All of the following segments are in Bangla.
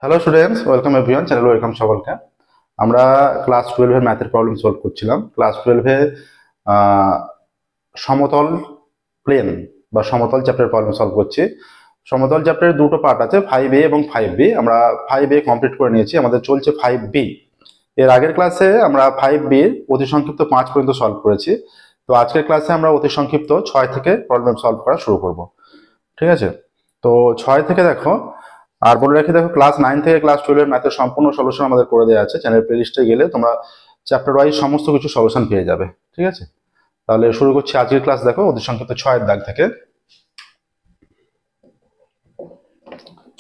Hello students, welcome everyone, channel welcome সকলকে। আমরা ক্লাস 12 এর ম্যাথের প্রবলেম সলভ করছিলাম। ক্লাস 12 এ সমতল প্লেন বা সমতল চ্যাপ্টারের প্রবলেম সলভ করছি। সমতল চ্যাপ্টারের দুটো পার্ট আছে, 5A এবং 5B। আমরা 5A কমপ্লিট করে নিয়েছি, আমাদের চলছে 5B। এর আগের ক্লাসে আমরা 5B অতি সংক্ষিপ্ত 5 পর্যন্ত সলভ করেছি। তো আজকের ক্লাসে আমরা অতি সংক্ষিপ্ত 6 থেকে প্রবলেম সলভ করা শুরু করব। ঠিক আছে, তো 6 থেকে দেখো। আর বলে রাখি, দেখো ক্লাস 9 থেকে ক্লাস 12 এর ম্যাথের সম্পূর্ণ সলিউশন আমাদের করে দেওয়া আছে। চ্যানেল প্লেলিস্টে গেলে তোমরা চ্যাপ্টার ওয়াইজ সমস্ত কিছু সলিউশন পেয়ে যাবে। ঠিক আছে, তাহলে শুরু করছি আজকের ক্লাস। দেখো অতি সংক্ষিপ্ত 6 এর দাগ থেকে।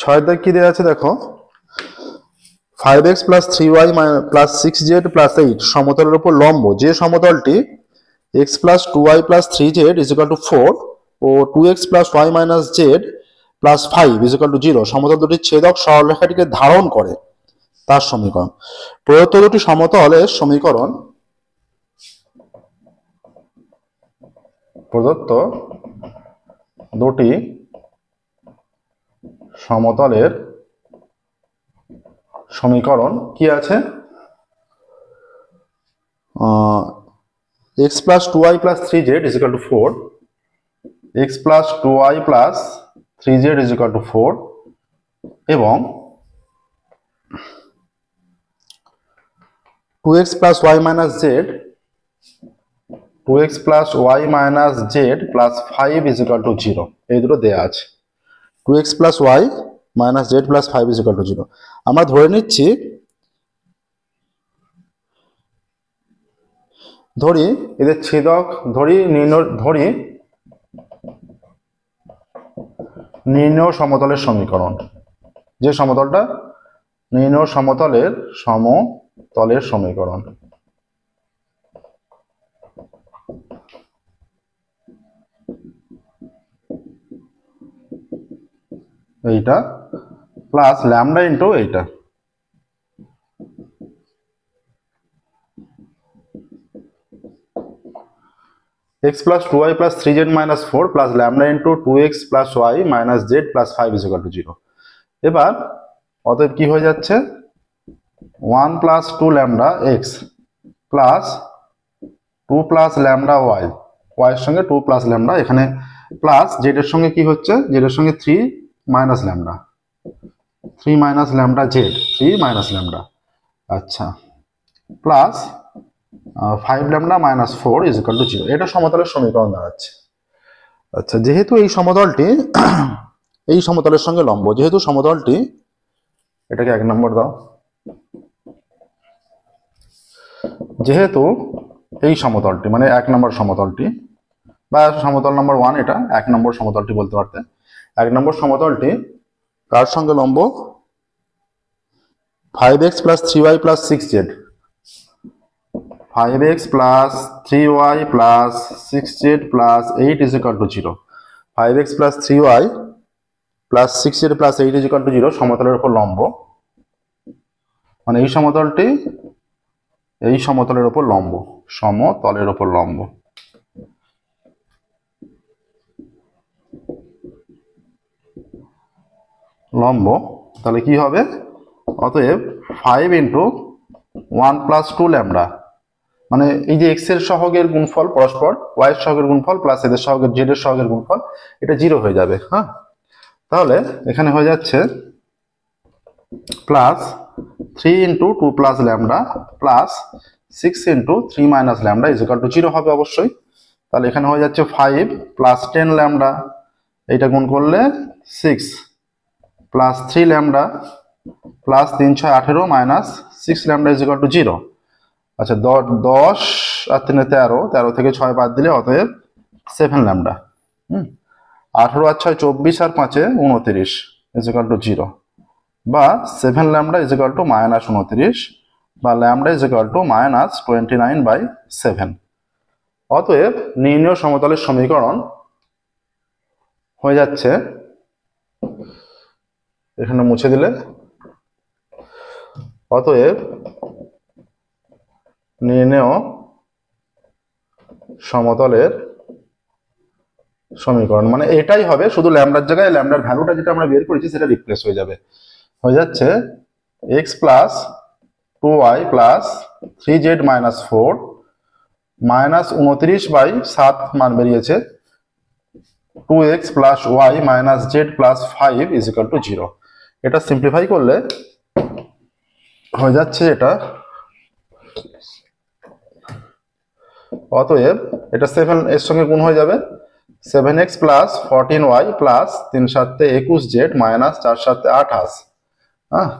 6 এর দাগ কি দেওয়া আছে দেখো, 5x + 3y + 6z + 8 সমতলের উপর লম্ব যে সমতলটি x + 2y + 3z = 4 ও 2x + y - z + 5 = 0 সমতল দুটির ছেদক সরলরেখাটিকে ধারণ করে তার সমীকরণ। প্রদত্ত দুটি সমতলের সমীকরণ, প্রদত্ত দুটি সমতলের সমীকরণ কি আছে? x + 2y + 3z = 4, x + 2y + 3z = 4 এবং 2x + y - z 2x + y - z + 5 = 0 এই দুটো দেয়া আছে। 2x + y - z + 5 = 0। আমরা ধরে নিচ্ছি, ধরি এদের ছেদক, ধরি নির্ণেয় সমতলের সমীকরণ, যে সমতলটা নির্ণেয় সমতলের সমীকরণ। এইটা প্লাস ল্যামডা ইন্টু এইটা। x + 2y + 3z - 4 plus lambda into 2x + y - z + 5 = 0। এবার অতএব কি হয়ে যাচ্ছে, 1 + 2 lambda x plus 2 + lambda y, y এর সঙ্গে 2 + ল্যামডা, এখানে প্লাস z এর সঙ্গে কি হচ্ছে, z এর সঙ্গে 3 - ল্যামডা, 3 - ল্যামডা z, 3 - ল্যামডা। আচ্ছা, প্লাস 5 ল্যামডা - 4 = 0। এটা সমতলের সমীকরণ দাঁড়াচ্ছে। আচ্ছা, যেহেতু এই সমতলটি এই সমতলের সঙ্গে লম্ব, যেহেতু সমতলটি, এটাকে 1 নম্বর দাও, যেহেতু এই সমতলটি মানে 1 নম্বর সমতলটি বা সমতল নম্বর 1, এটা 1 নম্বর সমতলটি বলতে পারতে। 1 নম্বর সমতলটি কার সঙ্গে লম্ব? 5x + 3y + 6z, 5x + 3y + 6z + 8 = 0। 5x + 3y + 6z + 8 = 0 সমতলের উপর লম্ব, মানে এই সমতলটি এই সমতলের উপর লম্ব, সমতলের উপর লম্ব। লম্ব তাহলে কি হবে, অতএব 5 × 1 + 2 ল্যামডা, মানে এই যে x এর সহগের গুণফল পরস্পর, y এর সহগের গুণফল প্লাস এদের সহগের z এর সহগের গুণফল, এটা 0 হয়ে যাবে। হ্যাঁ, তাহলে এখানে হয়ে যাচ্ছে প্লাস 3 × 2 + ল্যামডা প্লাস 6 × 3 - ল্যামডা = 0 হবে অবশ্যই। তাহলে এখানে হয়ে যাচ্ছে 5 + 10 ল্যামডা, এইটা গুণ করলে 6 প্লাস 3 ল্যামডা প্লাস 3 × 6 = 18 - 6 ল্যামডা = 0। আচ্ছা, 10 আর 3 = 13, 13 থেকে 6 বাদ দিলে অতএব 7 ল্যামডা। 18 আর 6 = 24 আর 5 = 29 = 0, বা 7 ল্যামডা = -29 বা ল্যামডা = -29/7। অতএব নির্ণেয় সমতলের সমীকরণ হয়ে যাচ্ছে, এখানে মুছে দিলে, অতএব নির্ণেয় সমতলের সমীকরণ মানে এটাই হবে, শুধু ল্যামডার জায়গায় ল্যামডার ভ্যালুটা যেটা আমরা বের করেছি সেটা রিপ্লেস হয়ে যাবে। হয়ে যাচ্ছে x plus 2y plus 3z minus 4 minus 29/7 মান বেরিয়েছে 2x plus y minus Z plus 5 is equal two 0। এটা সিম্পলিফাই করলে হয়ে যাচ্ছে এটা, অতএব এটা 7 এর সঙ্গে গুণ হয়ে যাবে 7x plus 14y plus 3 7 21z minus 4 7 28, হ্যাঁ,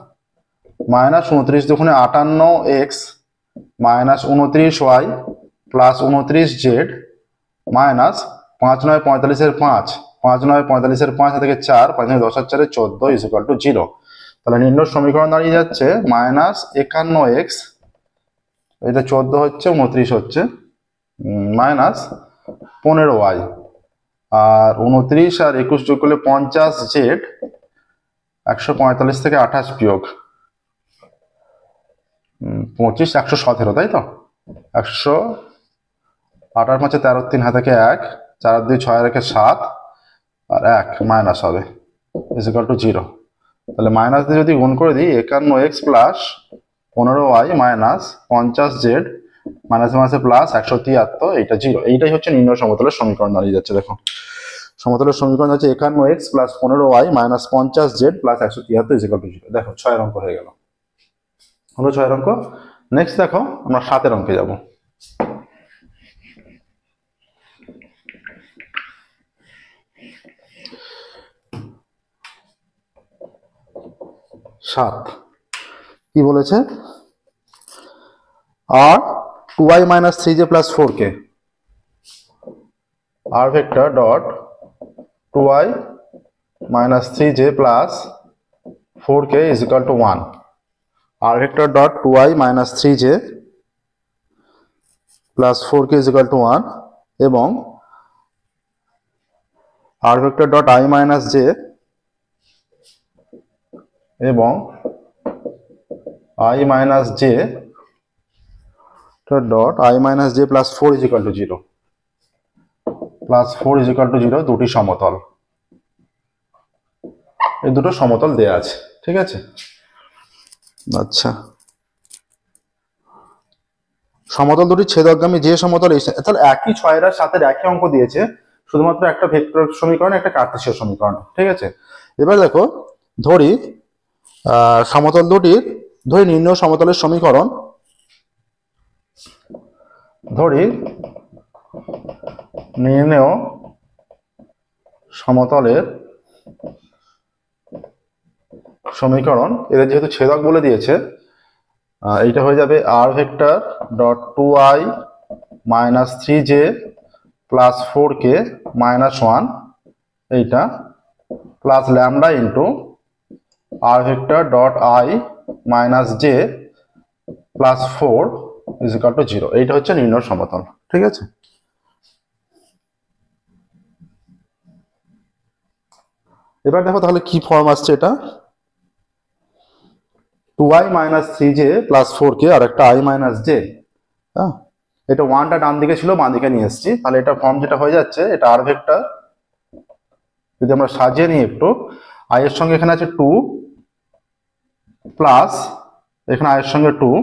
মাইনাস 29 দুগুণে 58x minus 29y plus 29z minus 5 9 45 এর 5 5 9 45 এর 5 থেকে 4 5 9 10 4 14 ইজ ইকুয়াল টু 0। তাহলে নির্ণয় সমীকরণ দাঁড়িয়ে যাচ্ছে মাইনাস 51x, এটা 14 হচ্ছে 29 হচ্ছে মাইনাস 15y আর 29 আর 21 যোগ করলে 50z 145 থেকে 28 বিয়োগ 25 117, তাই তো 100 8 আর 5 13 3 হাতে 1 4 2 6 রেখে 7 আর 1 মাইনাস হবে ইজ ইকুয়াল টু 0। তাহলে মাইনাস দিয়ে যদি গুণ করে দিই 51x plus 15y minus 50z minus মাইনাসে প্লাস 173, এইটা 0। এইটাই হচ্ছে নির্ণয় সমতলের সমীকরণ দাঁড়িয়ে যাচ্ছে। দেখো সমতলের সমীকরণ হচ্ছে 51x plus 15y minus 50z plus 173 is equal two 0। দেখো 6 অঙ্ক হয়ে গেল, হলো 6 অঙ্ক। নেক্সট দেখো আমরা 7 অঙ্কে যাব। কি বলেছে, আর 2y minus 3j plus 4k r vector dot 2y minus 3j plus 4k is equal two 1। r vector dot 2y minus 3j plus 4k is equal two 1 এবং r vector dot i minus j এবং i minus j dot i minus j plus 4 is equal two 0 plus 4 is equal two 0 দুটি সমতল, এই দুটো সমতল দেয়া আছে, ঠিক আছে। আচ্ছা, সমতল দুটি ছেদকগামী যে সমতল, তাহলে একই 6 এর সাথে একই অঙ্ক দিয়েছে, শুধুমাত্র একটা ভেক্টর সমীকরণ একটা কার্টেসীয় সমীকরণ, ঠিক আছে। এবার দেখো ধরি সমতল দুটির নির্ণয় সমতলের সমীকরণ, ধরি নির্ণয় সমতলের সমীকরণ, এদের যেহেতু ছেদক বলে দিয়েছে এইটা হয়ে যাবে r vector dot 2i minus 3j plus 4k minus 1 এইটা plus lambda into r vector dot i minus j plus 4 is equal two 0। এইটা হচ্ছে নির্ণয় সমতল, ঠিক আছে। এবার দেখো তাহলে কি ফর্ম আসছে, এটা 2i minus 3j plus 4k আর একটা i মাইনাস j, হ্যাঁ, এটা 1টা ডান দিকে ছিল বাঁ দিকে নিয়ে এসেছি, তাহলে এটা ফর্ম যেটা হয়ে যাচ্ছে এটা r ভেক্টর, যদি আমরা সাজিয়ে নিই একটু, i এর সঙ্গে এখানে আছে 2 প্লাস এখানে i এর সঙ্গে 2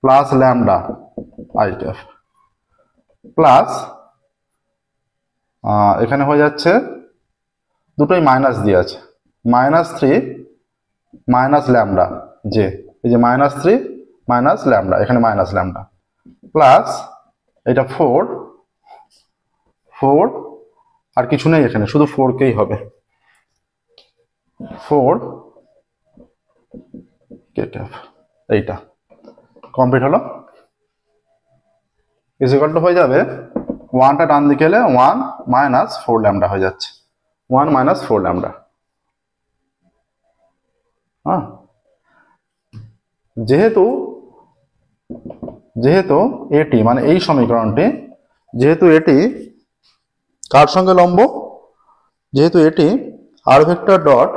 plus lambda i cap plus এখানে হয়ে যাচ্ছে দুটোই মাইনাস দিয়ে আছে, মাইনাস 3 মাইনাস ল্যামডা j, এই যে মাইনাস 3 মাইনাস ল্যামডা, এখানে মাইনাস ল্যামডা প্লাস এটা 4 আর কিছু নেই এখানে, শুধু 4কেই হবে, 4k ক্যাপ, এইটা কমপ্লিট হলো। ইজ ইকুয়াল টু হয়ে যাবে 1টা ডান দিকে এলে 1 মাইনাস 4 ল্যামডা হয়ে যাচ্ছে, 1 মাইনাস 4 ল্যামডা, হ্যাঁ। যেহেতু এটি মানে এই সমীকরণটি, যেহেতু এটি কার সঙ্গে লম্ব, যেহেতু এটি r ভেক্টর ডট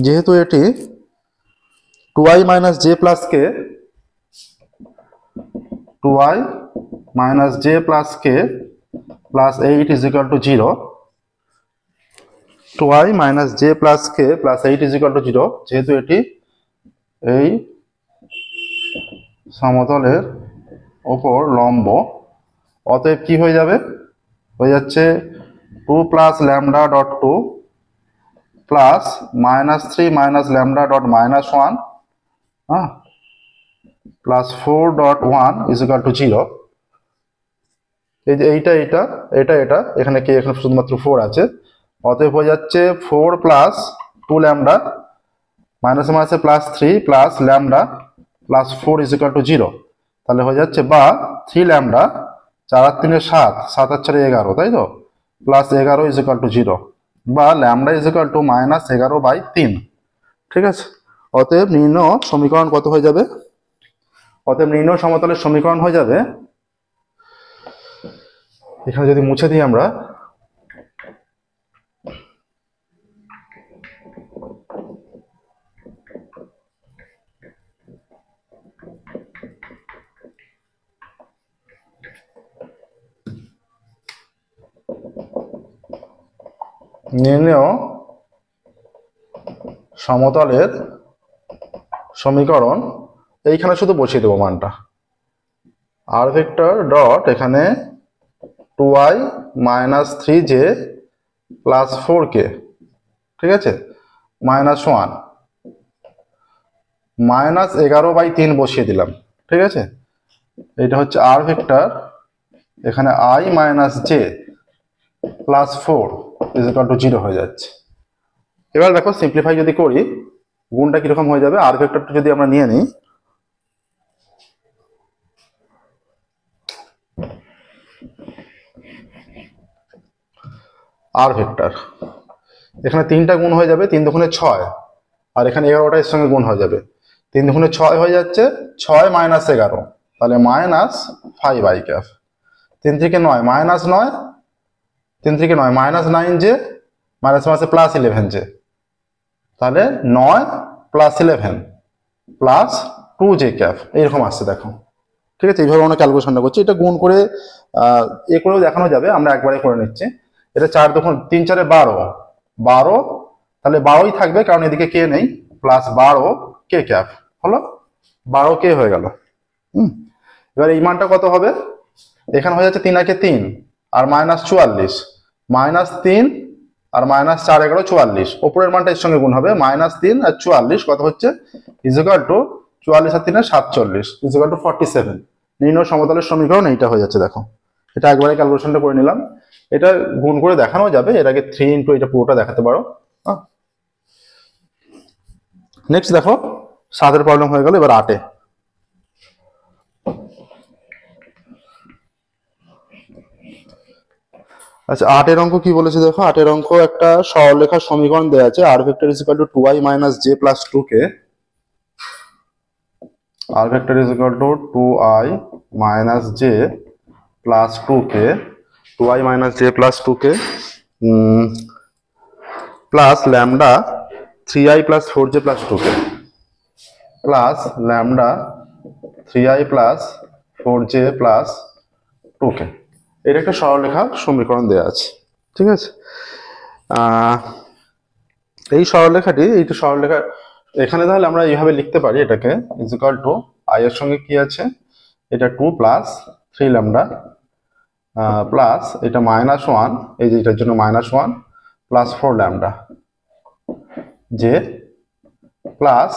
যেহেতু এটি 2i minus j plus k, 2i minus j plus k plus 8 is equal two 0, 2i minus J plus k plus 8 is equal two 0, যেহেতু এটি এই সমতলের ওপর লম্ব, অতএব কি হয়ে যাবে, হয়ে যাচ্ছে 2 plus lambda dot 2 plus minus 3 minus lambda dot minus 1 হ্যাঁ plus 4 dot 1 is equal two 0। এই যে এইটা এটা এটা এটা এখানে কি, এখানে শুধুমাত্র 4 আছে, অতএব হয়ে যাচ্ছে 4 প্লাস 2 ল্যামডা মাইনাসে মাইনাসে plus 3 plus lambda plus 4 is equal two 0। তাহলে হয়ে যাচ্ছে বা 3 ল্যামডা 4 আর 3 7, 7 আর 4 11, তাই তো, প্লাস 11 ইজ ইকুয়াল টু 0, বা lambda is equal two minus 11/3। ঠিক আছে, অতএব নির্ণয় সমীকরণ কত হয়ে যাবে, অতএব নির্ণয় সমতলের সমীকরণ হয়ে যাবে, এখানে যদি মুছে দিই আমরা, নির্ণয় সমতলের সমীকরণ, এইখানে শুধু বসিয়ে দেবো মানটা, আর ভেক্টর ডট এখানে 2i minus 3j plus 4k, ঠিক আছে, মাইনাস 1 মাইনাস 11/3 বসিয়ে দিলাম। ঠিক আছে, এটা হচ্ছে আর ভেক্টর, এখানে i minus j plus 4 is equal two 0 হয়ে যাচ্ছে। এবার দেখো সিম্পলিফাই যদি করি, গুণটা কিরকম হয়ে যাবে, আর ভেক্টরটা যদি আমরা নিয়ে নিই, আর ভেক্টর এখানে 3টা গুণ হয়ে যাবে, 3 দুগুণে 6, আর এখানে 11টা এর সঙ্গে গুণ হয়ে যাবে, 3 দুগুণে 6 হয়ে যাচ্ছে, 6 মাইনাস 11, তাহলে মাইনাস 5i ক্যাপ, 3 থেকে 9 মাইনাস 9, 3 থেকে 9 মাইনাস 9j মাইনাস মাসে প্লাস 11j, তাহলে 9 প্লাস 11 প্লাস 2j ক্যাপ, এইরকম আসছে দেখো। ঠিক আছে, এইভাবে আমরা ক্যালকুলেশনটা করছি, এটা গুণ করে এ করেও দেখানো যাবে, আমরা একবারে করে নিচ্ছি। এটা 4 দুগুণ 3 4 12, 12, তাহলে 12ই থাকবে কারণ এদিকে কে নেই, প্লাস 12 কে ক্যাপ হলো, 12 কে হয়ে গেল। এবার এই মানটা কত হবে, এখানে হয়ে যাচ্ছে 3 আর 3 আর মাইনাস 44, মাইনাস 3 আর মাইনাস 4 11 44, ওপরের মানটা এর সঙ্গে গুণ হবে, মাইনাস 3 আর 44 কত হচ্ছে, ইজ ইকুয়াল টু 44 আর 3 47 ইজ ইকুয়াল টু 47। নির্ণয় সমতলের সমীকরণ এইটা হয়ে যাচ্ছে দেখো। এটা একবারে ক্যালকুলেশনটা করে নিলাম, এটা গুণ করে দেখানো যাবে, এর আগে 3 ইন্টু এটা পুরোটা দেখাতে পারো। নেক্সট দেখো 7 প্রবলেম হয়ে গেল, এবার 8। আচ্ছা 8 অঙ্ক কি বলেছে দেখো, 8 অঙ্ক একটা সরলরেখার সমীকরণ দেওয়া আছে, আর vector is equal to 2i minus j plus 2k, আর vector is equal to 2i minus j plus 2k, 2i minus j plus 2k plus lambda 3i plus 4j plus 2k plus lambda 3i plus 4j plus 2k। এটা একটা সরলরেখার সমীকরণ দেওয়া আছে। ঠিক আছে, এই সরলরেখাটি, এইটা সরলরেখা এখানে তাহলে আমরা এইভাবে লিখতে পারি, এটাকে ইজ ইকুয়াল টু i এর সঙ্গে কি আছে, এটা 2 প্লাস 3 ল্যামডা প্লাস এটা মাইনাস 1, এই যে এটার জন্য minus 1 plus 4 lambda j plus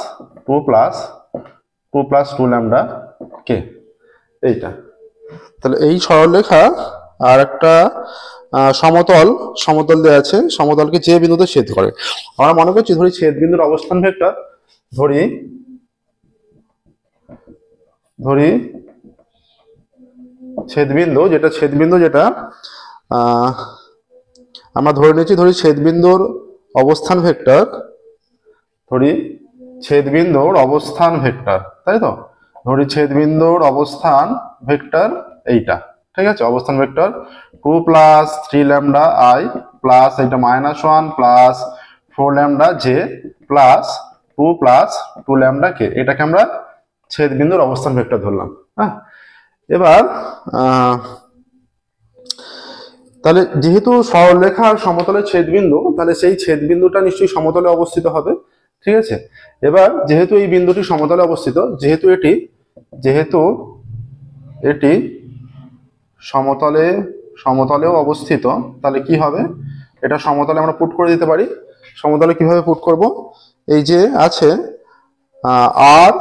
2 plus 2 lambda k, এইটা। তাহলে এই সরলরেখা আর একটা সমতল দেওয়া আছে, সমতলকে যে বিন্দুতে ছেদ করে, আমরা মনে করছি ধরি ছেদ বিন্দুর অবস্থান ভেক্টর, ধরি ছেদবিন্দু যেটা আমরা ধরে নিচ্ছি, ধরি ছেদবিন্দুর অবস্থান ভেক্টর, তাই তো, ধরি ছেদবিন্দুর অবস্থান ভেক্টর এইটা। ঠিক আছে, অবস্থান vector 2 plus 3 lambda i plus এটা minus 1 plus 4 lambda j plus 2 plus 2 lambda k, এটাকে আমরা ছেদবিন্দুর অবস্থান ভেক্টর ধরলাম। হ্যাঁ, এবার তাহলে যেহেতু সরলরেখা আর সমতলের ছেদবিন্দু, তাহলে সেই ছেদবিন্দুটা নিশ্চয়ই সমতলে অবস্থিত হবে। ঠিক আছে, এবার যেহেতু এই বিন্দুটি সমতলে অবস্থিত, যেহেতু এটি সমতলে সমতলেও অবস্থিত, তাহলে কি হবে, এটা সমতলে আমরা পুট করে দিতে পারি। সমতলে কিভাবে পুট করব, এই যে আছে আর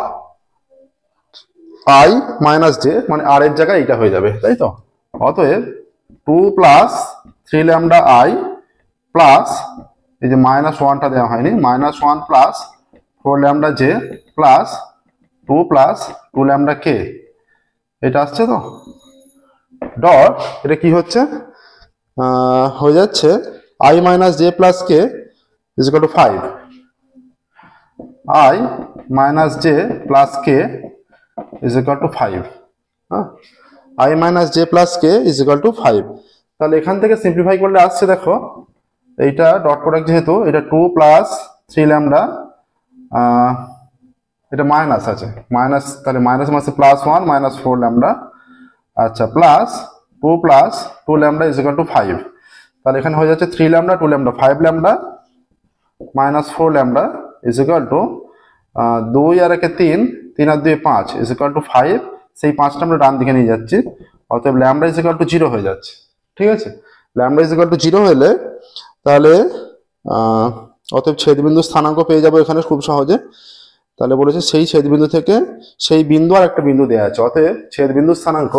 আই মাইনাস জে, মানে আর এর জায়গায় এইটা হয়ে যাবে, তাই তো। অতএব 2 প্লাস 3 ল্যামডা আই প্লাস, এই যে মাইনাস ওয়ানটা দেওয়া হয়নি, -1 plus 4 lambda J plus 2 plus 2 lambda K, এটা আসছে তো। ডট এটা কি হচ্ছে, হয়ে যাচ্ছে I minus J plus K is equal to 5, I minus J plus K is equal to 5, হ্যাঁ, I minus J plus K is equal to 5। তাহলে এখান থেকে সিম্পলিফাই করলে আসছে, দেখো এইটা ডট প্রোডাক্ট, যেহেতু এটা 2 প্লাস 3 ল্যামডা, এটা মাইনাস আছে, মাইনাস, তাহলে মাইনাস মাসে +1 মাইনাস 4 ল্যামডা, আচ্ছা, plus 2 plus 2 lambda is equal to 5। তাহলে এখানে হয়ে যাচ্ছে 3 lambda 2 lambda 5 lambda minus 4 lambda is equal to 2 আর 1 3, 3 আর 2 5 ইজ ইকুয়াল টু 5। সেই 5টা আমরা ডান দিকে নিয়ে যাচ্ছি, অতএব ল্যামডা ইজ ইকুয়াল টু 0 হয়ে যাচ্ছে। ঠিক আছে, ল্যামডা ইজ ইকুয়াল টু 0 হলে তাহলে অতএব ছেদবিন্দু স্থানাঙ্ক পেয়ে যাবো এখানে খুব সহজে। তাহলে বলেছে সেই ছেদবিন্দু থেকে সেই বিন্দু আর একটা বিন্দু দেওয়া আছে, অতএব ছেদবিন্দু স্থানাঙ্ক,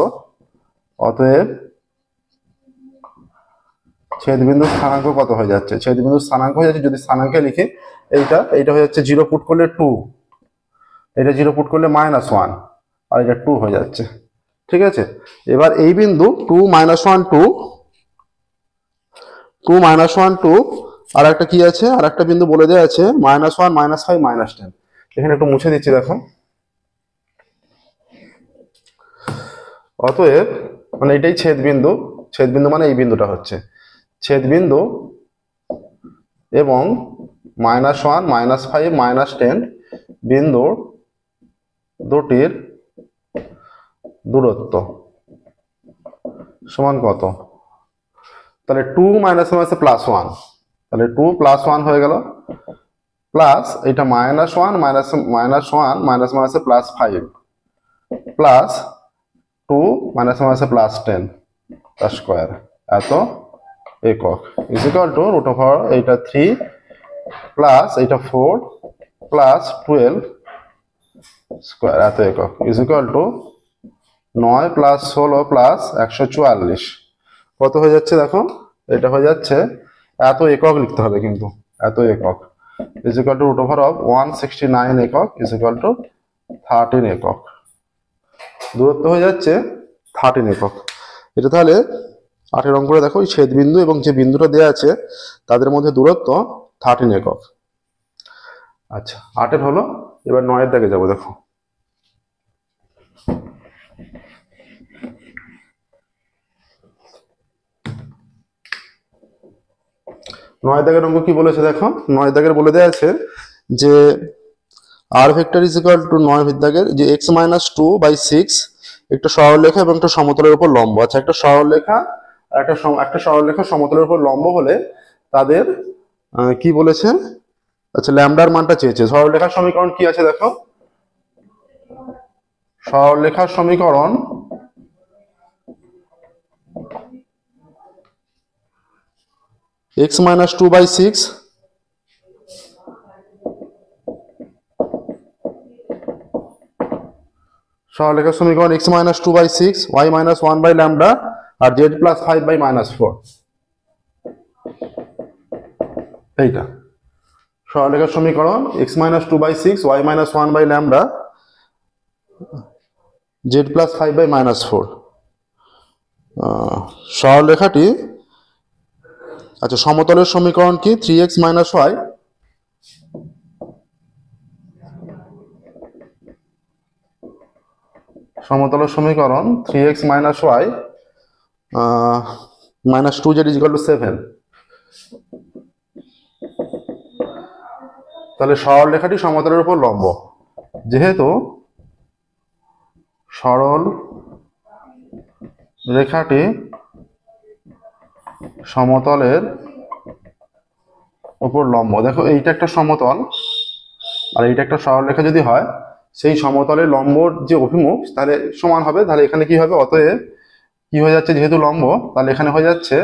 অতএব ছেদবিন্দু স্থানাঙ্ক কত হয়ে যাচ্ছে, ছেদবিন্দু স্থানাঙ্ক হয়ে যাচ্ছে, যদি স্থানাঙ্কে লিখি এইটা হয়ে যাচ্ছে 0 পুট করলে 2, এটা 0 পুট করলে -1, আর এটা 2 হয়ে যাচ্ছে। ঠিক আছে, এবার এই বিন্দু 2 -1 2 2 -1 2, আর একটা কি আছে, আর একটা বিন্দু বলে দেওয়া আছে -1 -5 -10। এখানে একটু মুছে দিচ্ছি, দেখো। অতএব মানে এটাই ছেদবিন্দু, ছেদবিন্দু মানে এই বিন্দুটা হচ্ছে ছেদবিন্দু, এবং -1 -5 -10 বিন্দুর দুটির দূরত্ব সমান কত, তাহলে 2 মাইনাস মাইনাসে +1, তাহলে 2 +1 হয়ে গেল, প্লাস এটা -1 মাইনাস মাইনাসে +5 প্লাস 2 মাইনাস মাইনাসে +10 তার স্কোয়ার, এত একক ইজ ইকুয়াল টু √, এইটা 3 প্লাস এইটা 4 প্লাস 12 স্কোয়ার, এত একক is equal two 9 plus 16 plus 144, কত হয়ে যাচ্ছে দেখো, এটা হয়ে যাচ্ছে, এত একক লিখতে হবে কিন্তু, এত একক ইজ ইকুয়াল টু √169 একক ইজ ইকুয়াল টু 13 একক, দূরত্ব হয়ে যাচ্ছে 13 একক। এটা তাহলে 8 অঙ্ক করে দেখো, এই ছেদবিন্দু এবং যে বিন্দুটা দেওয়া আছে তাদের মধ্যে দূরত্ব 13 একক। আচ্ছা, 8 হলো, এবার 9 দাগে যাবো, দেখো। নয় দাগের অঙ্ক কি বলেছে দেখো, 9 দাগের বলে দেওয়া আছে যে আর ভেক্টর ইজ ইকুয়াল টু 9 দাগের যে x-2/6 একটা সরলরেখা এবং একটা সমতলের উপর লম্ব। আচ্ছা, একটা সরলরেখা আর একটা সরলরেখা সমতলের উপর লম্ব হলে তাদের কি বলেছে, আচ্ছা ল্যামডার মানটা চেয়েছে। সরলরেখার সমীকরণ কি আছে দেখো, সরলরেখার সমীকরণ x-2/6 সরলরেখার সমীকরণ x-2/6 y-1/λ আর z + 5/-4, এইটা সরলরেখার সমীকরণ x-2/6 y-1/λ z + 5/-4। সরলরেখাটি, আচ্ছা সমতলের সমীকরণ কি, 3x - y, সমতলের সমীকরণ 3x - y -2z = 7। তাহলে সরলরেখাটি সমতলের উপর লম্ব, যেহেতু সরল রেখাটি সমতলের উপর লম্ব। দেখো এইটা একটা সমতল আর এইটা একটা সরলরেখা যদি হয়, সেই সমতলের লম্বর যে অভিমুখ তাহলে সমান হবে। তাহলে এখানে কি হবে, অতএব কি হয়ে যাচ্ছে, যেহেতু লম্ব তাহলে এখানে হয়ে যাচ্ছে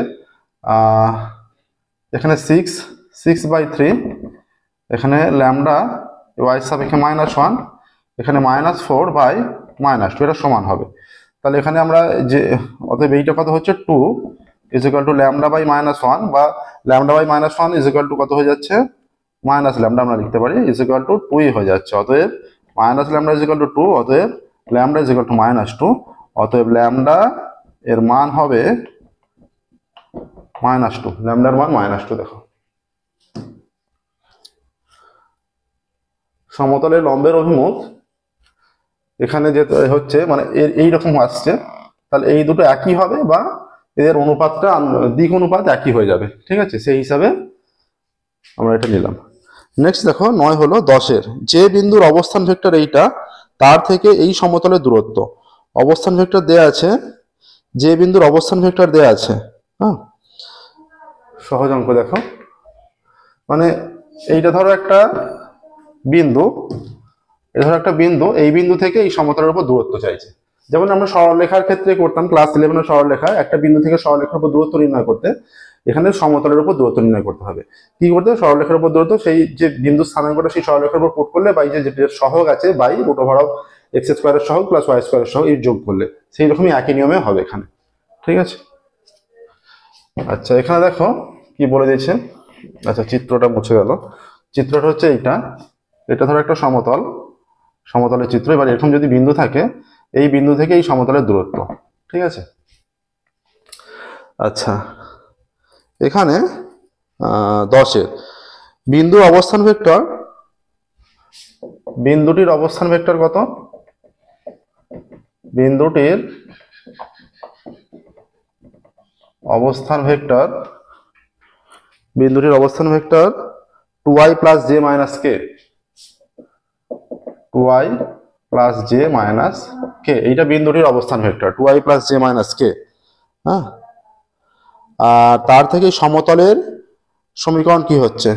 এখানে 6/3, এখানে ল্যামডা ওয়াই সাপেক্ষে -1, এখানে -4/-2, এটা সমান হবে। তাহলে এখানে আমরা যে অতএব এইটা কত হচ্ছে 2 = λ/-1, বা λ/-1 = কত হয়ে যাচ্ছে, মাইনাস ল্যামডা আমরা লিখতে পারি =2 হয়ে যাচ্ছে। অতএব -λ = 2, অতএব ল্যামডা -2, অতএব ল্যামডা এর মান হবে -2, ল্যামডার মান -2। দেখো সমতলের লম্বের অভিমুখ এখানে যে হচ্ছে মানে এইরকম আসছে, তাহলে এই দুটো একই হবে বা এদের অনুপাতটা দিক অনুপাত একই হয়ে যাবে। ঠিক আছে, সেই হিসাবে আমরা এটা নিলাম। নেক্সট দেখো 9 হলো 10-এর, যে বিন্দুর অবস্থান ভেক্টর এইটা তার থেকে এই সমতলের দূরত্ব। অবস্থান ভেক্টর দেয়া আছে, যে বিন্দুর অবস্থান ভেক্টর দেয়া আছে। হ্যাঁ, সহজ অঙ্ক। দেখো মানে এইটা ধরো একটা বিন্দু, এই বিন্দু থেকে এই সমতলের উপর দূরত্ব চাইছে। যেমন আমরা সরলরেখার ক্ষেত্রে করতাম ক্লাস 11-এর সরলরেখা, একটা বিন্দু থেকে সরলরেখার উপর দূরত্ব নির্ণয় করতে, এখানে সমতলের উপর দূরত্ব নির্ণয় করতে হবে। কি করতে হবে, সরলরেখার উপর দূরত্ব সেই যে বিন্দু স্থানাঙ্কটা সেই সরলরেখার উপর পুট করলে, বা এই যে সহগ আছে বাই √(x² এর সহগ + y² এর সহগ, এই যোগ করলে সেই রকমই একই নিয়মে হবে এখানে। ঠিক আছে, আচ্ছা এখানে দেখো কি বলে দিয়েছে। আচ্ছা চিত্রটা মুছে গেল। চিত্রটা হচ্ছে এটা ধরো একটা সমতলের চিত্র। এবার এরকম যদি বিন্দু থাকে, এই বিন্দু থেকে এই সমতলের দূরত্ব। ঠিক আছে, আচ্ছা এখানে 10-এর বিন্দুটির অবস্থান ভেক্টর কত, বিন্দুটির অবস্থান vector 2y + j - k, 2y + j - k, এইটা বিন্দুটির অবস্থান ভেক্টর 2y + j - k। হ্যাঁ, আর তার থেকে সমতলের সমীকরণ কি হচ্ছে,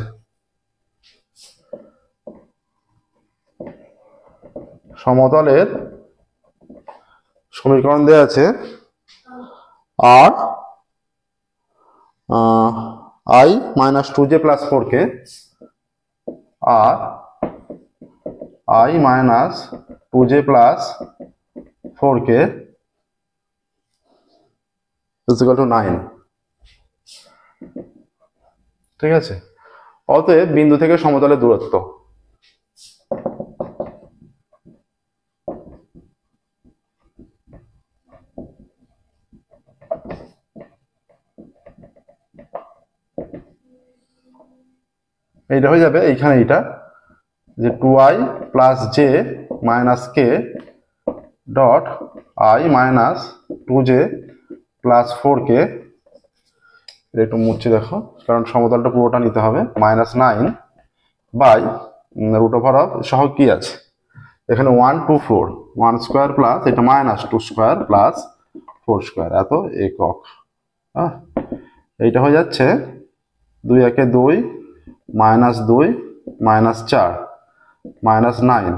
সমতলের সমীকরণ দেওয়া আছে আর I - 2j + 4k, R I - 2j + 4k = 9। ঠিক আছে, অতএব বিন্দু থেকে সমতলের দূরত্ব। এইটা হয়ে যাবে এইখানে এইটা যে 2y + j - k dot I - 2j + 4k, একটু মুছে দেখো কারণ সমতলটা পুরোটা নিতে হবে, -9 বাই √of সহগ কি আছে এখানে 1 2 4, 1² প্লাস এটা -2² প্লাস 4², এত একক। হ্যাঁ, এইটা হয়ে যাচ্ছে 2 একে 2, -2 -4 -9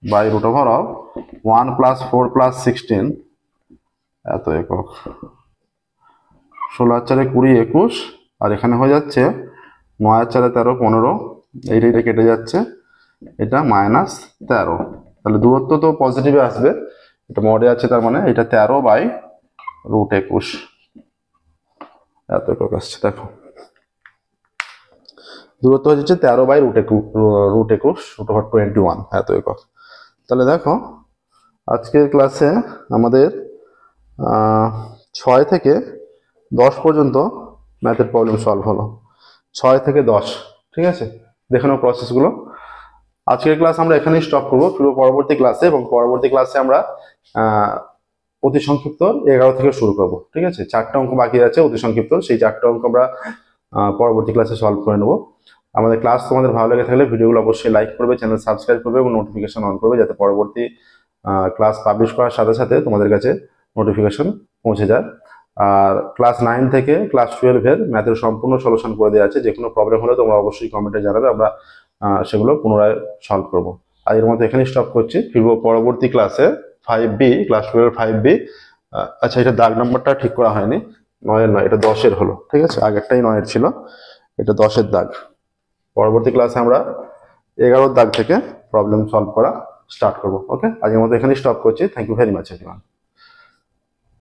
বাই √of 1 + 4 + 16, এত একক। 16 4 20 21, আর এখানে হয়ে যাচ্ছে 9 4 13 15, এইটা কেটে যাচ্ছে, এটা -13। তাহলে দূরত্ব তো পজিটিভে আসবে, এটা মডে আছে, তার মানে এটা 13/√21, এত একক আসছে। দেখো দূরত্ব হচ্ছে 13/√21, √21, এত একক। তাহলে দেখো আজকের ক্লাসে আমাদের 6 থেকে 10 পর্যন্ত ম্যাথের প্রবলেম সলভ হলো, 6 থেকে 10। ঠিক আছে, দেখে নাও প্রসেসগুলো। আজকের ক্লাস আমরা এখানেই স্টপ করবো, পুরো পরবর্তী ক্লাসে, এবং পরবর্তী ক্লাসে আমরা অতি সংক্ষিপ্ত 11 থেকে শুরু করবো। ঠিক আছে, 4টা অঙ্ক বাকি আছে অতি সংক্ষিপ্ত, সেই 4টা অঙ্ক আমরা পরবর্তী ক্লাসে সলভ করে নেবো। আমাদের ক্লাস তোমাদের ভালো লেগে থাকলে ভিডিওগুলো অবশ্যই লাইক করবে, চ্যানেল সাবস্ক্রাইব করবে এবং নোটিফিকেশন অন করবে, যাতে পরবর্তী ক্লাস পাবলিশ করার সাথে সাথে তোমাদের কাছে নোটিফিকেশন পৌঁছে যায়। আর ক্লাস 9 থেকে ক্লাস 12-এর ম্যাথের সম্পূর্ণ সলিউশন করে দেওয়া আছে। যে কোনো প্রবলেম হলে তোমরা অবশ্যই কমেন্টে জানাবে, আমরা সেগুলো পুনরায় সলভ করব। আর এর মধ্যে এখানে স্টপ করছি, ফিরবো পরবর্তী ক্লাসে 5B, ক্লাস 12 5B। আচ্ছা, এটা দাগ নাম্বারটা ঠিক করা হয়নি, 9-এর নয়, এটা 10-এর হলো, ঠিক আছে, আগেরটাই 9-এর ছিল, এটা 10-এর দাগ। পরবর্তী ক্লাসে আমরা 11-এর দাগ থেকে প্রবলেম সলভ করা স্টার্ট করব। ওকে, আজকের মতো এখানে স্টপ করছি। Thank you very much everyone.